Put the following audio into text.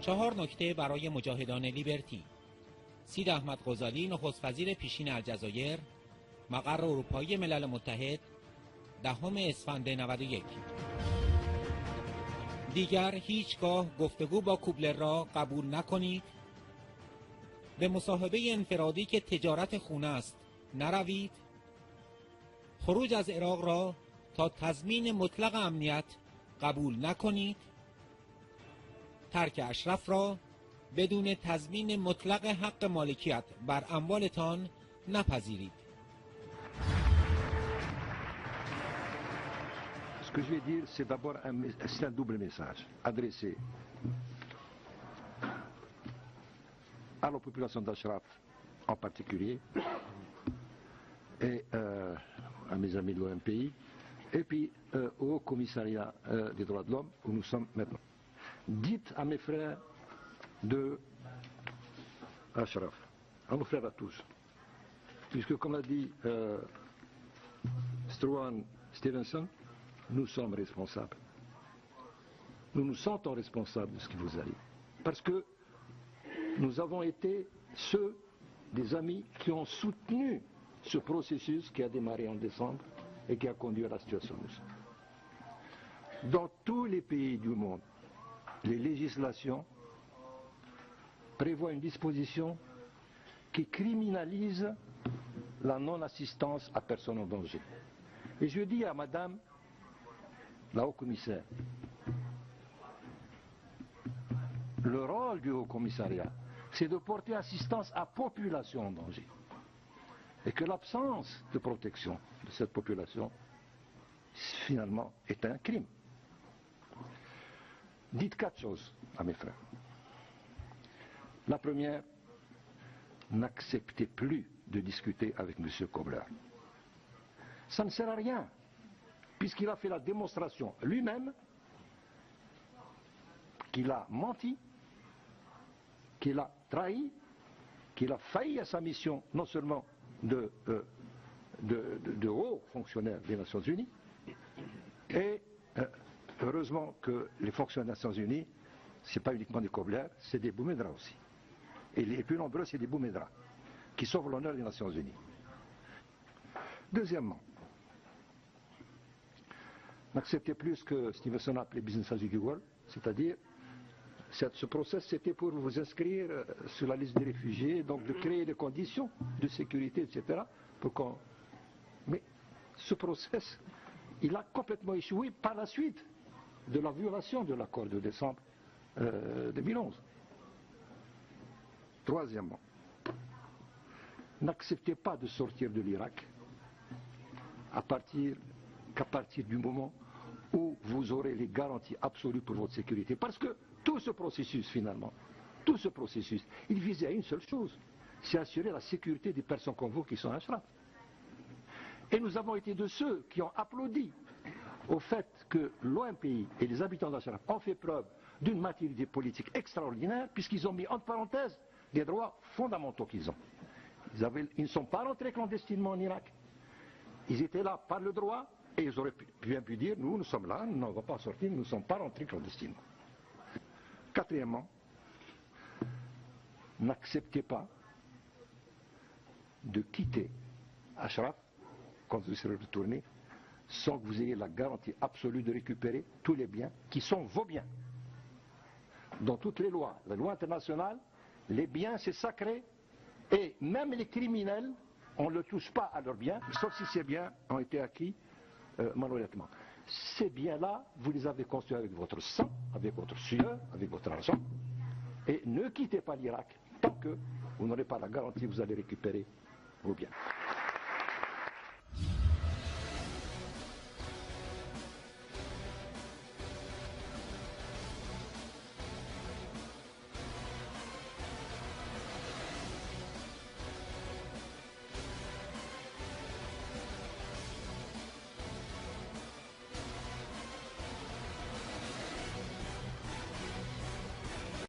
4 نکته برای مجاهدان لیبرتی. سید احمد غزالی، نخست وزیر پیشین الجزایر، مقر اروپایی ملل متحد، 10 اسفند 91. دیگر هیچگاه گفتگو با کوبلر را قبول نکنید. به مصاحبه انفرادی که تجارت خونه است نروید. خروج از عراق را تا تضمین مطلق امنیت قبول نکنید. ترک اشرف را بدون تضمین مطلق حق مالکیت بر اموالتان نپذیرید. Ce que je vais dire, c'est d'abord un double message adressé à la population d'Ashraf en particulier et à mes amis de l'OMPI et puis au commissariat des droits de l'homme où nous sommes maintenant. Dites à mes frères de Ashraf, à nos frères à tous, puisque comme l'a dit Struan Stevenson, nous sommes responsables. Nous nous sentons responsables de ce qui vous arrive. Parce que nous avons été ceux des amis qui ont soutenu ce processus qui a démarré en décembre et qui a conduit à la situation où nous sommes. Dans tous les pays du monde, les législations prévoient une disposition qui criminalise la non-assistance à personne en danger. Et je dis à madame la haut-commissaire, le rôle du haut-commissariat, c'est de porter assistance à population en danger. Et que l'absence de protection de cette population, finalement, est un crime. Dites 4 choses à mes frères. La première, n'acceptez plus de discuter avec M. Kobler. Ça ne sert à rien, puisqu'il a fait la démonstration lui-même qu'il a menti, qu'il a trahi, qu'il a failli à sa mission, non seulement de haut fonctionnaire des Nations Unies, et heureusement que les fonctionnaires des Nations Unies, ce n'est pas uniquement des Kobler, c'est des Boumedra aussi. Et les plus nombreux, c'est des Boumedra, qui sauvent l'honneur des Nations Unies. Deuxièmement, n'acceptez plus ce que Stevenson a appelé business as usual, c'est-à-dire ce process c'était pour vous inscrire sur la liste des réfugiés, donc de créer des conditions de sécurité, etc. Mais ce process, il a complètement échoué par la suite de la violation de l'accord de décembre 2011. Troisièmement, n'acceptez pas de sortir de l'Irak qu'à partir du moment où vous aurez les garanties absolues pour votre sécurité. Parce que tout ce processus, finalement, tout ce processus, il visait à une seule chose, c'est assurer la sécurité des personnes comme vous qui sont à Ashraf. Et nous avons été de ceux qui ont applaudi au fait que l'OMPI et les habitants d'Ashraf ont fait preuve d'une maturité politique extraordinaire, puisqu'ils ont mis entre parenthèses les droits fondamentaux qu'ils ont. Ils ne sont pas rentrés clandestinement en Irak. Ils étaient là par le droit et ils auraient bien pu dire, nous sommes là, nous n'avons pas sorti, nous ne sommes pas rentrés clandestinement. Quatrièmement, n'acceptez pas de quitter Ashraf quand vous serez retourné sans que vous ayez la garantie absolue de récupérer tous les biens qui sont vos biens. Dans toutes les lois, la loi internationale, les biens c'est sacré et même les criminels, on ne touche pas à leurs biens, sauf si ces biens ont été acquis malhonnêtement. Ces biens-là, vous les avez construits avec votre sang, avec votre sueur, avec votre argent. Et ne quittez pas l'Irak tant que vous n'aurez pas la garantie que vous allez récupérer vos biens.